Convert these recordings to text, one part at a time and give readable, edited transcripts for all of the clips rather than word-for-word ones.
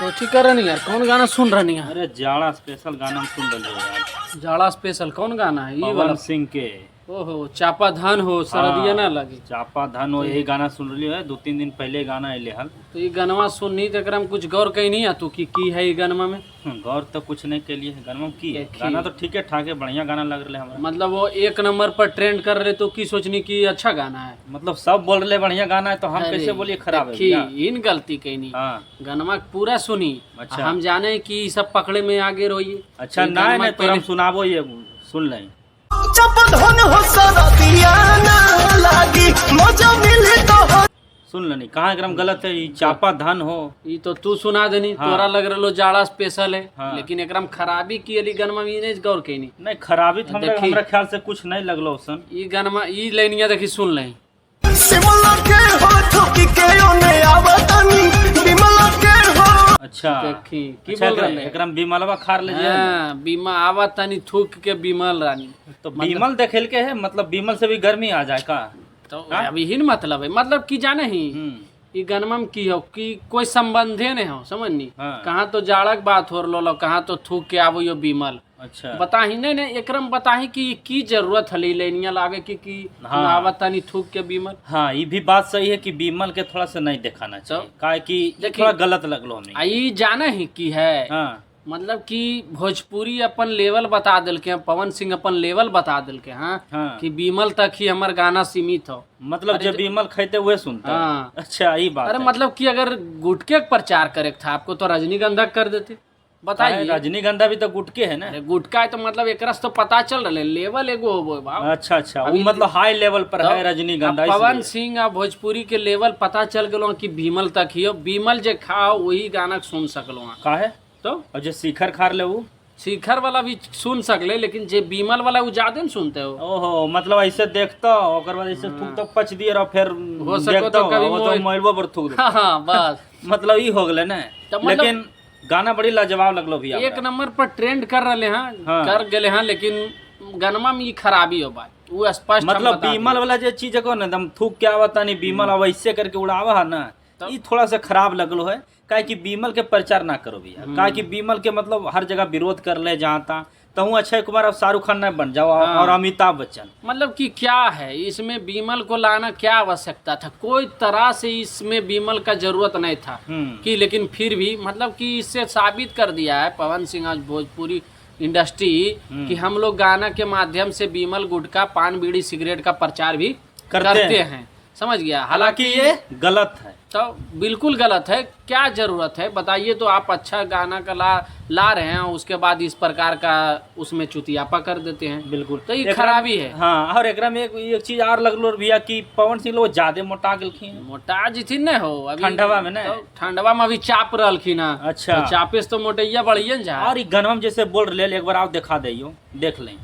कोची कर रही यार, कौन गाना सुन रही है? अरे जाड़ा स्पेशल गाना हम सुन रहे हो यार। जाड़ा स्पेशल कौन गाना है? ये पवन वाला सिंह के। ओहो, चापा धान हो सरदिया ना लगी। चापा धन हो, यही गाना सुन रही है। 2-3 दिन पहले गाना अले हल। तो ये गनवा सुननी तो एकरा में कुछ गौर कहीं नहीं है तू की है ये गनमा में? गौर तो कुछ नहीं के लिए गाना में की है। देखी। गाना तो ठीक है ठाक है, बढ़िया गाना लग रहा है हमारा। मतलब वो 1 नंबर पर ट्रेंड कर रहे तो की सोचनी की अच्छा गाना है? मतलब सब बोल रहे बढ़िया गाना है तो हम अरे, कैसे बोलिए खराब है देखी, भैया? इन गलती कहीं नहीं। हाँ गनमा पूरा सुनी। अच्छा। हम जाने कि सब पकड़े में आगे रोइए। अच्छा, ये ना गनमा नहीं तो हम पहले- सुनाबो, ये सुन लें। सुन लेनी कहाँ एकदम गलत है। ये चापा धन हो, ये तो तू सुना देनी। हाँ। तोरा लग रहा जाड़ा स्पेशल है। हाँ। लेकिन एकरा में खराबी की अली गनमा में ये गौर कहीं नहीं। नहीं खराबी तो देखी। हमरा ख्याल से कुछ नहीं लगलो सन। ये गनमा ये लाइनिया देखी सुन लें। अच्छा देखी की अच्छा, बोल रहे एकरा में बिमलवा खार ले जाए। हाँ, बीमा आवा तनी थूक के बीमल रानी। तो बीमल देखेल के है, मतलब बीमल से भी गर्मी आ जाए का? तो हाँ? अभी ही न मतलब है, मतलब कि जाने ही ई गनमा में की हो कि कोई संबंधे नहीं हो, समझनी। हाँ। कहाँ तो जाड़ा के बात हो रहा, कहाँ तो थूक के आवो यो बीमल। अच्छा बताही नहीं एकरम बताही कि की जरूरत हली लेनिया लागे कि हाँ। आवत तनी थूक के बीमल। हाँ, ये भी बात सही है कि बीमल के थोड़ा सा नहीं दिखाना चाहिए, काहे कि देखिए, थोड़ा गलत लगलो हमें। आई जाना ही की है। हाँ मतलब कि भोजपुरी अपन लेवल बता दिल के, पवन सिंह अपन लेवल बता दिल के। हाँ, हाँ। कि बीमल तक ही हमार गाना सीमित हो। मतलब जब बीमल खाते हुए सुनता हाँ। है। अच्छा, ये बात अरे है। मतलब कि अगर गुटके का प्रचार करे था आपको तो रजनीगंधा कर देते। बताइए, रजनीगंधा भी तो गुटके है ना। अरे गुटका है तो मतलब एकरा से तो पता चल रहा है लेवल एगो होबो बाप। अच्छा अच्छा, वो मतलब हाई लेवल पर है रजनीगंधा। अब पवन इसलिए। सिंह और भोजपुरी के लेवल पता चल गलो कि बीमल तक ही हो। बीमल जे खाओ वही गाना सुन सकलो। का है तो और जो शिखर खार ले वो। शिखर वाला भी सुन सकले, लेकिन जे बीमल वाला वो ज्यादा न सुनते हो। ओहो, मतलब ऐसे देखता ओकर बाद ऐसे थूक तो पच दिए और फिर हो सको तो देखता कभी वो तो मोबाइल- मोबाइल पर थूक दे। हाँ हाँ बस। मतलब ई हो गले ना। तो मतलब- लेकिन गाना बड़ी लाजवाब लगलो भैया। 1 नंबर पर ट्रेंड कर रहे हैं। हाँ। कर गए हैं, लेकिन गनमा में ये खराबी हो बात वो स्पष्ट हम मतलब बता बीमल वाला जो चीज है ना, दम थूक के आवता नहीं, बीमल अब ऐसे करके उड़ावा है ना, ये थोड़ा सा खराब लगलो है। काहे कि बीमल के प्रचार ना करो भैया। काहे कि बीमल के मतलब हर जगह विरोध कर ले जहाँ तहाँ। तो हूँ अक्षय कुमार अब शाहरुख खान नहीं बन जाओ। हाँ। और अमिताभ बच्चन। मतलब कि क्या है इसमें बीमल को लाना क्या आवश्यकता था? कोई तरह से इसमें बीमल का जरूरत नहीं था कि, लेकिन फिर भी मतलब कि इससे साबित कर दिया है पवन सिंह आज भोजपुरी इंडस्ट्री कि हम लोग गाना के माध्यम से बीमल गुटखा पान बीड़ी सिगरेट का प्रचार भी करते हैं। समझ गया? हालांकि ये गलत है। तो बिल्कुल गलत है। क्या जरूरत है बताइए? तो आप अच्छा गाना का ला रहे हैं, उसके बाद इस प्रकार का उसमें चुतियापा कर देते हैं। बिल्कुल, तो ये खराबी है। हाँ, और एकरा में एक चीज और लगलो भैया कि पवन सिंह लोग ज्यादा मोटा गेलखिन। मोटा जिथिन नहीं हो अभी ठंडवा में ना। तो ठंडवा में अभी चाप रहलखिन। अच्छा। तो चापे से तो मोटैया बढ़िए न जा। और ई गनवा में जैसे बोल रहे एक बार आप दिखा दियो, देख लें।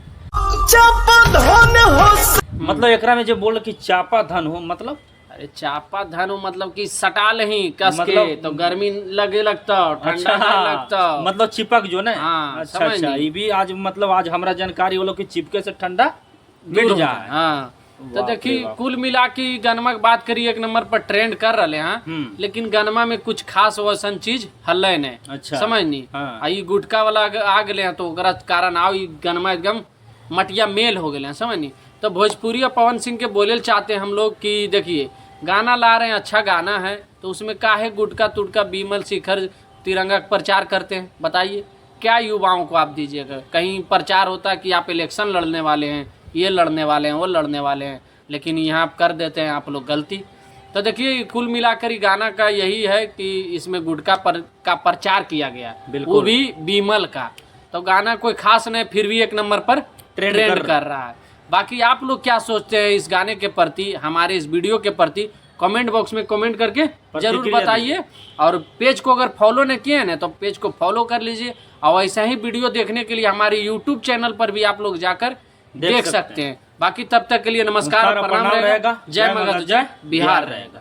मतलब एकरा में जो बोल कि चापा धन हो, मतलब अरे चापा धन हो मतलब कि सटा लही कस के, मतलब- तो गर्मी लगे लगता, ठंडा अच्छा, नहीं लगता। मतलब चिपक जो ना। हाँ, अच्छा समझ अच्छा, नहीं। ये भी आज मतलब आज हमरा जानकारी होलो कि चिपके से ठंडा मिट जाए। हाँ, तो बाप रे देखिए बाप। कुल मिला के गनमा की बात करी 1 नंबर पर ट्रेंड कर रहे हैं। लेकिन गनमा में कुछ खास वैसन चीज हल्ले नहीं। अच्छा। समझ नहीं। हाँ। आ ई गुटका वाला आ गए हैं तो ओकरा कारण आओ ई गनमा एकदम मटिया मेल हो गए हैं। समझ नहीं। तो भोजपुरी और पवन सिंह के बोले चाहते हैं हम लोग कि देखिए गाना ला रहे हैं, अच्छा गाना है, तो उसमें काहे गुटका तुटका बीमल शिखर तिरंगा का प्रचार करते हैं? बताइए क्या युवाओं को आप दीजिएगा? कहीं प्रचार होता है कि आप इलेक्शन लड़ने वाले हैं, ये लड़ने वाले हैं, वो लड़ने वाले हैं, लेकिन यहाँ आप कर देते हैं आप लोग गलती। तो देखिए कुल मिलाकर ही गाना का यही है कि इसमें गुटका का प्रचार किया गया, वो भी बीमल का। तो गाना कोई खास नहीं, फिर भी 1 नंबर पर ट्रेंड कर रहा है। बाकी आप लोग क्या सोचते हैं इस गाने के प्रति, हमारे इस वीडियो के प्रति? कमेंट बॉक्स में कमेंट करके जरूर बताइए। और पेज को अगर फॉलो नहीं किए हैं तो पेज को फॉलो कर लीजिए। और ऐसा ही वीडियो देखने के लिए हमारे यूट्यूब चैनल पर भी आप लोग जाकर देख सकते हैं। बाकी तब तक के लिए नमस्कार, प्रणाम रहेगा। जय मगध, जय बिहार रहेगा।